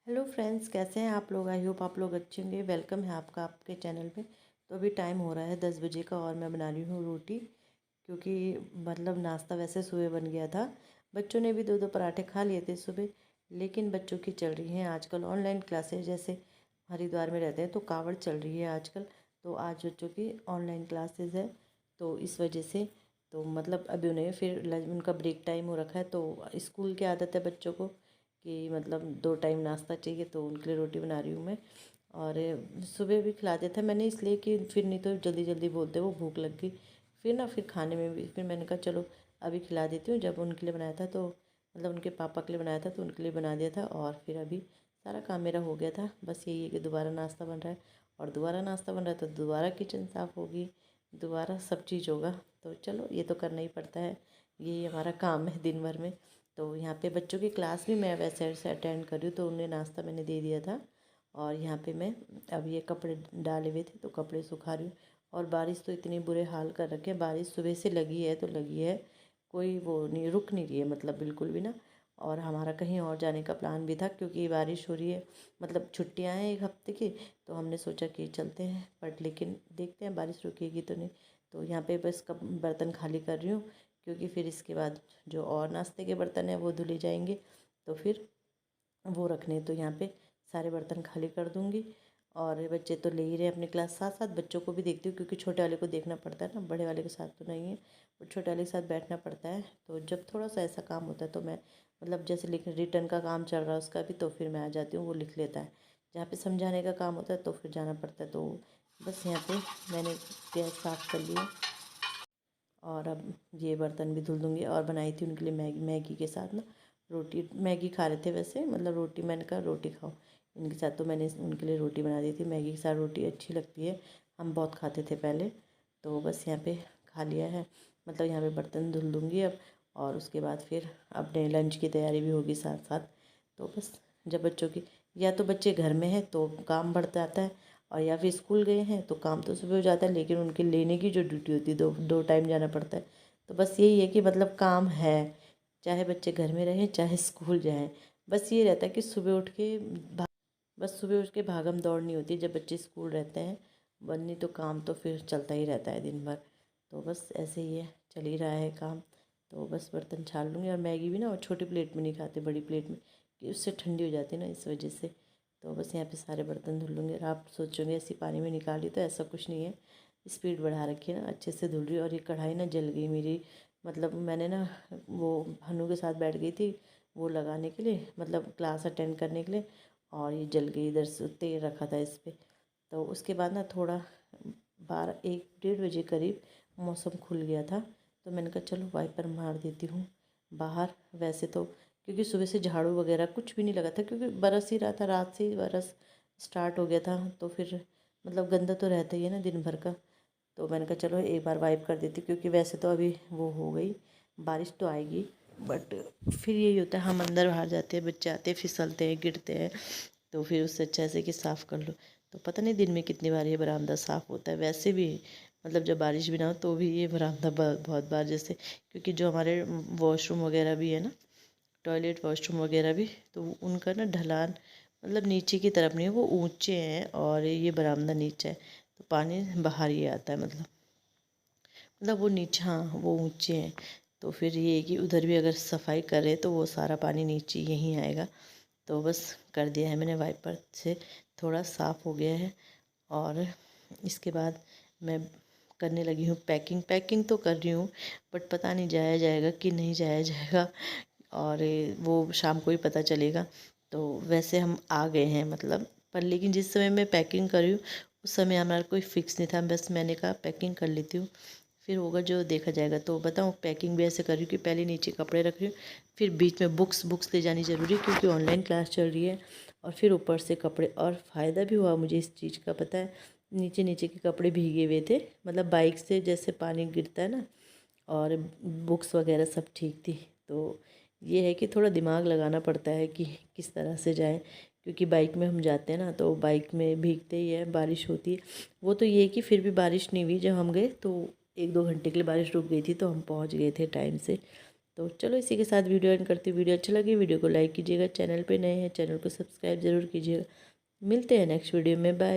Hello friends, कैसे हैं आप लोग। आई होप आप लोग अच्छे होंगे। वेलकम है आपका आपके चैनल पे। तो अभी टाइम हो रहा है 10 बजे का और मैं बना रही हूँ रोटी, क्योंकि मतलब नाश्ता वैसे सुबह बन गया था। बच्चों ने भी दो दो पराठे खा लिए थे सुबह, लेकिन बच्चों की चल रही हैं आजकल ऑनलाइन क्लासेस। जैसे हरिद्वार में रहते हैं तो कावड़ चल रही है आजकल। तो आज बच्चों की ऑनलाइन क्लासेस है, तो इस वजह से तो मतलब अभी उन्हें फिर उनका ब्रेक टाइम हो रखा है। तो स्कूल की आदत है बच्चों को कि मतलब 2 टाइम नाश्ता चाहिए, तो उनके लिए रोटी बना रही हूँ मैं। और सुबह भी खिला दिया था मैंने, इसलिए कि फिर नहीं तो जल्दी जल्दी बोलते वो भूख लग गई, फिर ना फिर खाने में भी फिर मैंने कहा चलो अभी खिला देती हूँ। जब उनके लिए बनाया था तो मतलब उनके पापा के लिए बनाया था तो उनके लिए बना दिया था, और फिर अभी सारा काम मेरा हो गया था। बस यही है कि दोबारा नाश्ता बन रहा है, और दोबारा नाश्ता बन रहा है तो दोबारा किचन साफ़ होगी, दोबारा सब चीज़ होगा। तो चलो ये तो करना ही पड़ता है, यही हमारा काम है दिन भर में। तो यहाँ पे बच्चों की क्लास भी मैं वैसे से अटेंड कर रही हूँ, तो उन्हें नाश्ता मैंने दे दिया था। और यहाँ पे मैं अब ये कपड़े डाले हुए थे तो कपड़े सुखा रही हूँ। और बारिश तो इतनी बुरे हाल कर रखे हैं, बारिश सुबह से लगी है तो लगी है, कोई वो नहीं, रुक नहीं रही है मतलब बिल्कुल भी ना। और हमारा कहीं और जाने का प्लान भी था, क्योंकि बारिश हो रही है, मतलब छुट्टियाँ हैं 1 हफ्ते की, तो हमने सोचा कि चलते हैं, बट लेकिन देखते हैं बारिश रुकेगी तो नहीं। तो यहाँ पे बस कब बर्तन खाली कर रही हूँ, क्योंकि फिर इसके बाद जो और नाश्ते के बर्तन हैं वो धुले जाएंगे, तो फिर वो रखने, तो यहाँ पे सारे बर्तन खाली कर दूँगी। और बच्चे तो ले ही रहे अपनी क्लास, साथ साथ बच्चों को भी देखती हूँ, क्योंकि छोटे वाले को देखना पड़ता है ना, बड़े वाले के साथ तो नहीं है, और छोटे वाले के साथ बैठना पड़ता है। तो जब थोड़ा सा ऐसा काम होता है तो मैं मतलब जैसे लिख रिटर्न का काम चल रहा है उसका भी, तो फिर मैं आ जाती हूँ, वो लिख लेता है। जहाँ पे समझाने का काम होता है तो फिर जाना पड़ता है। तो बस यहाँ पे मैंने गैस साफ़ कर लिया, और अब ये बर्तन भी धुल दूँगी। और बनाई थी उनके लिए मैगी, मैगी के साथ ना रोटी, मैगी खा रहे थे वैसे, मतलब रोटी, मैंने कहा रोटी खाओ इनके साथ, तो मैंने उनके लिए रोटी बना दी थी। मैगी के साथ रोटी अच्छी लगती है, हम बहुत खाते थे पहले। तो बस यहाँ पे खा लिया है, मतलब यहाँ पे बर्तन धुल दूँगी अब, और उसके बाद फिर अपने लंच की तैयारी भी होगी साथ साथ। तो बस जब बच्चों की, या तो बच्चे घर में हैं तो काम बढ़ जाता है, और या फिर स्कूल गए हैं तो काम तो सुबह हो जाता है, लेकिन उनके लेने की जो ड्यूटी होती है, दो दो टाइम जाना पड़ता है। तो बस यही है कि मतलब काम है, चाहे बच्चे घर में रहें चाहे स्कूल जाएं, बस ये रहता है कि सुबह उठ के बस सुबह उठ के भागम दौड़ नहीं होती जब बच्चे स्कूल रहते हैं, वरनी तो काम तो फिर चलता ही रहता है दिन भर। तो बस ऐसे ही है, चल ही रहा है काम। तो बस बर्तन छान लूँगी, और मैगी भी ना वो छोटी प्लेट में नहीं खाते, बड़ी प्लेट में, कि उससे ठंडी हो जाती है ना, इस वजह से। तो बस यहाँ पे सारे बर्तन धुल लूँगी। और आप सोचोगे ऐसी पानी में निकाली, तो ऐसा कुछ नहीं है, स्पीड बढ़ा रखी है ना, अच्छे से धुल रही है। और ये कढ़ाई ना जल गई मेरी, मतलब मैंने ना वो हनु के साथ बैठ गई थी वो लगाने के लिए, मतलब क्लास अटेंड करने के लिए, और ये जल गई। इधर से तेल रखा था इस पर। तो उसके बाद ना थोड़ा 12 1 1:30 बजे करीब मौसम खुल गया था, तो मैंने कहा चलो वाइपर मार देती हूँ बाहर। वैसे तो क्योंकि सुबह से झाड़ू वगैरह कुछ भी नहीं लगा था, क्योंकि बरस ही रहा था, रात से ही बरस स्टार्ट हो गया था, तो फिर मतलब गंदा तो रहता ही है ना दिन भर का। तो मैंने कहा चलो एक बार वाइप कर देती, क्योंकि वैसे तो अभी वो हो गई, बारिश तो आएगी, बट फिर यही होता है, हम अंदर बाहर जाते हैं, बच्चे आते हैं, फिसलते हैं, गिरते हैं, तो फिर उससे अच्छा ऐसे कि साफ़ कर लो। तो पता नहीं दिन में कितनी बार ये बरामदा साफ़ होता है, वैसे भी मतलब जब बारिश भी ना हो तो भी ये बरामदा बहुत बार, जैसे क्योंकि जो हमारे वॉशरूम वगैरह भी है ना, टॉयलेट वॉशरूम वगैरह भी, तो उनका ना ढलान मतलब नीचे की तरफ नहीं है, वो ऊंचे हैं, और ये बरामदा नीचे है, तो पानी बाहर ही आता है, मतलब वो नीचे, हाँ वो ऊंचे हैं। तो फिर ये है कि उधर भी अगर सफाई करे तो वो सारा पानी नीचे यहीं आएगा। तो बस कर दिया है मैंने, वाइपर से थोड़ा साफ़ हो गया है। और इसके बाद मैं करने लगी हूँ पैकिंग। पैकिंग तो कर रही हूँ, बट पता नहीं जाया जाएगा कि नहीं जाया जाएगा, और वो शाम को ही पता चलेगा। तो वैसे हम आ गए हैं मतलब, पर लेकिन जिस समय मैं पैकिंग कर रही हूँ उस समय हमारा कोई फिक्स नहीं था, बस मैंने कहा पैकिंग कर लेती हूँ, फिर होगा जो देखा जाएगा। तो बताऊँ पैकिंग भी ऐसे कर रही हूँ कि पहले नीचे कपड़े रख रही हूँ, फिर बीच में बुक्स ले जानी ज़रूरी है, क्योंकि ऑनलाइन क्लास चल रही है, और फिर ऊपर से कपड़े। और फ़ायदा भी हुआ मुझे इस चीज़ का, पता है, नीचे नीचे के कपड़े भीगे हुए थे, मतलब बाइक से जैसे पानी गिरता है ना, और बुक्स वगैरह सब ठीक थी। तो ये है कि थोड़ा दिमाग लगाना पड़ता है कि किस तरह से जाए, क्योंकि बाइक में हम जाते हैं ना, तो बाइक में भीगते ही है, बारिश होती है। वो तो ये है कि फिर भी बारिश नहीं हुई, जब हम गए तो 1 2 घंटे के लिए बारिश रुक गई थी, तो हम पहुंच गए थे टाइम से। तो चलो इसी के साथ वीडियो एंड करती हूँ। वीडियो अच्छा लगी वीडियो को लाइक कीजिएगा, चैनल पे नए हैं चैनल को सब्सक्राइब ज़रूर कीजिएगा। मिलते हैं नेक्स्ट वीडियो में, बाय।